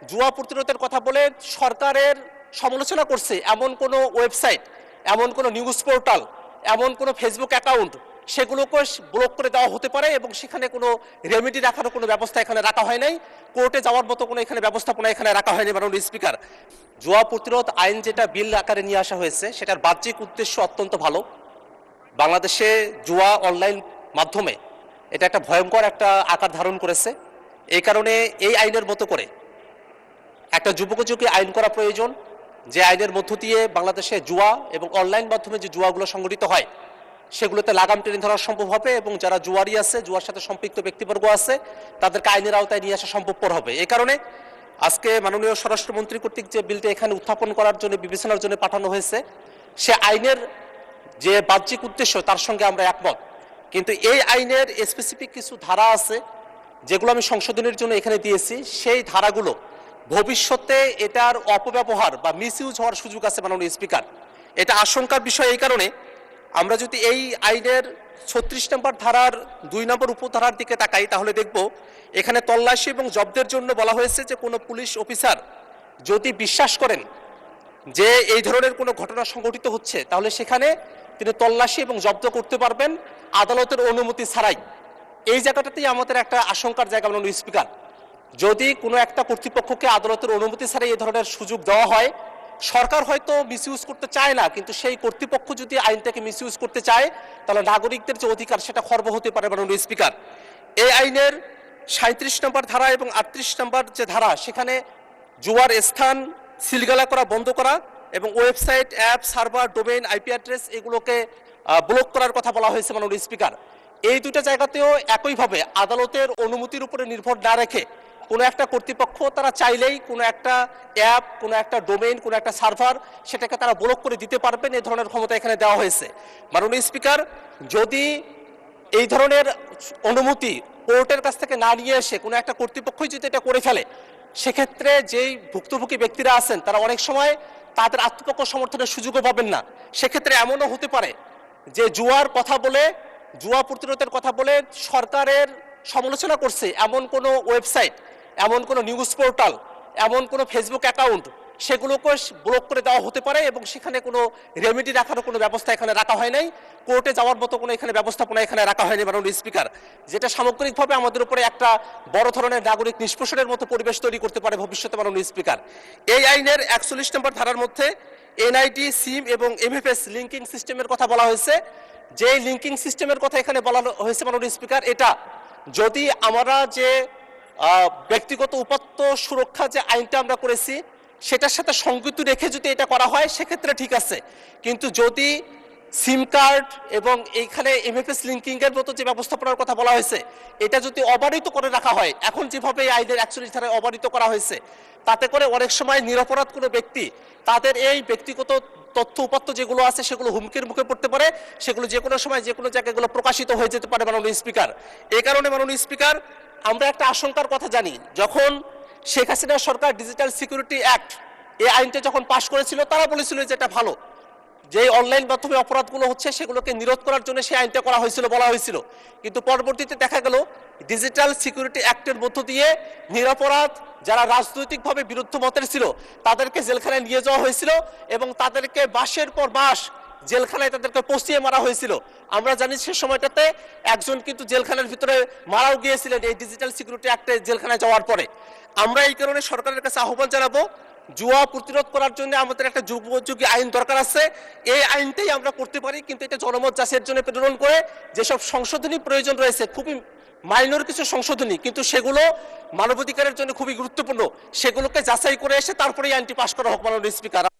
জুয়া প্রতিরোধের কথা বলে সরকারের সমালোচনা করছে এমন কোনো ওয়েবসাইট, এমন কোনো নিউজ পোর্টাল, এমন কোনো ফেসবুক অ্যাকাউন্ট সেগুলোকে ব্লক করে দেওয়া হতে পারে এবং সেখানে কোনো রেমেডি রাখারও কোনো ব্যবস্থা এখানে রাখা হয় নাই। কোর্টে যাওয়ার মতো কোনো এখানে ব্যবস্থাপনা এখানে রাখা হয়নি। মাননীয় স্পিকার, জুয়া প্রতিরোধ আইন যেটা বিল আকারে নিয়ে আসা হয়েছে সেটার বাহ্যিক উদ্দেশ্য অত্যন্ত ভালো। বাংলাদেশে জুয়া অনলাইন মাধ্যমে এটা একটা ভয়ঙ্কর একটা আকার ধারণ করেছে। এই কারণে এই আইনের মতো করে একটা যুগোপযোগী আইন করা প্রয়োজন, যে আইনের মধ্য দিয়ে বাংলাদেশে জুয়া এবং অনলাইন মাধ্যমে যে জুয়াগুলো সংগঠিত হয় সেগুলোতে লাগাম টেনে ধরা সম্ভব হবে এবং যারা জুয়ারি আছে, জুয়ার সাথে সম্পৃক্ত ব্যক্তিবর্গ আছে, তাদেরকে আইনের আওতায় নিয়ে আসা সম্ভবপর হবে। এই কারণে আজকে মাননীয় স্বরাষ্ট্রমন্ত্রী কর্তৃক যে বিলটি এখানে উত্থাপন করার জন্য বিবেচনার জন্য পাঠানো হয়েছে, সে আইনের যে বাহ্যিক উদ্দেশ্য তার সঙ্গে আমরা একমত। কিন্তু এই আইনের স্পেসিফিক কিছু ধারা আছে যেগুলো আমি সংশোধনের জন্য এখানে দিয়েছি। সেই ধারাগুলো ভবিষ্যতে এটার অপব্যবহার বা মিসইউজ হওয়ার সুযোগ আছে। মাননীয় স্পিকার, এটা আশঙ্কার বিষয়। এই কারণে আমরা যদি এই আইনের 36 নম্বর ধারার 2 নম্বর উপধারার দিকে তাকাই, তাহলে দেখব এখানে তল্লাশি এবং জব্দের জন্য বলা হয়েছে যে কোনো পুলিশ অফিসার যদি বিশ্বাস করেন যে এই ধরনের কোনো ঘটনা সংঘটিত হচ্ছে, তাহলে সেখানে তিনি তল্লাশি এবং জব্দ করতে পারবেন আদালতের অনুমতি ছাড়াই। এই জায়গাটাতেই আমাদের একটা আশঙ্কার জায়গা। মাননীয় স্পিকার, যদি কোনো একটা কর্তৃপক্ষকে আদালতের অনুমতি ছাড়াই এই ধরনের সুযোগ দেওয়া হয়, সরকার হয়তো মিসইউজ করতে চায় না, কিন্তু সেই কর্তৃপক্ষ যদি আইনটাকে মিসইউজ করতে চায়, তাহলে নাগরিকদের যে অধিকার সেটা খর্ব হতে পারে। মাননীয় স্পিকার, এই আইনের 37 নম্বর ধারা এবং 38 নম্বর যে ধারা, সেখানে জুয়ার স্থান সিলগালা করা, বন্ধ করা এবং website, app, server, domain, IP address এগুলোকে ব্লক করার কথা বলা হয়েছে। মাননীয় স্পিকার, এই দুইটা জায়গাতেও একইভাবে আদালতের অনুমতির উপরে নির্ভর না রেখে কোনো একটা কর্তৃপক্ষ তারা চাইলেই কোনো একটা অ্যাপ, কোনো একটা ডোমেইন, কোনো একটা সার্ভার সেটাকে তারা ব্লক করে দিতে পারবেন। এই ধরনের ক্ষমতা এখানে দেওয়া হয়েছে। মাননীয় স্পিকার, যদি এই ধরনের অনুমতি কোর্টের কাছ থেকে না নিয়ে এসে কোনো একটা কর্তৃপক্ষই যদি এটা করে ফেলে, সেক্ষেত্রে যেই ভুক্তভোগী ব্যক্তিরা আছেন তারা অনেক সময় তাদের আত্মপক্ষ সমর্থনের সুযোগও পাবেন না। সেক্ষেত্রে এমনও হতে পারে যে জুয়ার কথা বলে, জুয়া প্রতিরোধের কথা বলে সরকারের সমালোচনা করছে এমন কোনো ওয়েবসাইট, এমন কোনো নিউজ পোর্টাল, এমন কোনো ফেসবুক অ্যাকাউন্ট সেগুলোকে ব্লক করে দেওয়া হতে পারে এবং সেখানে কোনো রেমেডি রাখারও কোনো ব্যবস্থা এখানে রাখা হয় নাই। কোর্টে যাওয়ার মতো কোনো এখানে ব্যবস্থাপনা এখানে রাখা হয়নি। মাননীয় স্পিকার, যেটা সামগ্রিকভাবে আমাদের উপরে একটা বড় ধরনের নাগরিক নিষ্পেষণের মতো পরিবেশ তৈরি করতে পারে ভবিষ্যতে। মাননীয় স্পিকার, এই আইনের 41 নম্বর ধারার মধ্যে এনআইডি, সিম এবং এমএফএস লিঙ্কিং সিস্টেমের কথা বলা হয়েছে। যে লিঙ্কিং সিস্টেমের কথা এখানে বলা হয়েছে মাননীয় স্পিকার, এটা যদি আমরা যে ব্যক্তিগত উপাত্ত সুরক্ষা যে আইনটা আমরা করেছি সেটার সাথে সংযুক্ত রেখে যদি এটা করা হয় সেক্ষেত্রে ঠিক আছে। কিন্তু যদি সিম কার্ড এবং এইখানে এমএফএস লিঙ্কিং এর মতো যে ব্যবস্থাপনার কথা বলা হয়েছে, এটা যদি অবারিত করে রাখা হয়, এখন যেভাবে এই আইনের 41 ধারায় অবারিত করা হয়েছে, তাতে করে অনেক সময় নিরপরাধ কোনো ব্যক্তি তাদের এই ব্যক্তিগত তথ্য উপাত্ত যেগুলো আছে সেগুলো হুমকির মুখে পড়তে পারে, সেগুলো যে কোনো সময় যে কোনো জায়গায় এগুলো প্রকাশিত হয়ে যেতে পারে। মাননীয় স্পিকার, এই কারণে মাননীয় স্পিকার, আমরা একটা আশঙ্কার কথা জানি। যখন শেখ হাসিনা সরকার ডিজিটাল সিকিউরিটি অ্যাক্ট এই আইনটা যখন পাশ করেছিল, তারা বলেছিল যে এটা ভালো, যে অনলাইন মাধ্যমে অপরাধগুলো হচ্ছে সেগুলোকে নিরোধ করার জন্য সেই আইনটা করা হয়েছিল, বলা হয়েছিল। কিন্তু পরবর্তীতে দেখা গেল ডিজিটাল সিকিউরিটি অ্যাক্টের মধ্য দিয়ে নিরপরাধ যারা রাজনৈতিকভাবে বিরুদ্ধ মতের ছিল তাদেরকে জেলখানায় নিয়ে যাওয়া হয়েছিল এবং তাদেরকে মাসের পর মাস জেলখানায় তাদেরকে পচিয়ে মারা হয়েছিল। আমরা জানি সে সময়টাতে একজন কিন্তু জেলখানার ভিতরে মারাও গিয়েছিলেন এই ডিজিটাল সিকিউরিটি অ্যাক্টে জেলখানায় যাওয়ার পরে। আমরা এই কারণে সরকারের কাছে আহ্বান জানাবো, জুয়া প্রতিরোধ করার জন্য আমাদের একটা যুগোপযোগী আইন দরকার আছে। এই আইনটাই আমরা করতে পারি, কিন্তু এটা জনমত যাচাইয়ের জন্য প্রেরণ করে যেসব সংশোধনী প্রয়োজন রয়েছে, খুবই মাইনর কিছু সংশোধনী, কিন্তু সেগুলো মানবাধিকারের জন্য খুবই গুরুত্বপূর্ণ, সেগুলোকে যাচাই করে এসে তারপরে এই আইনটি পাশ করা হোক। মাননীয় স্পিকার।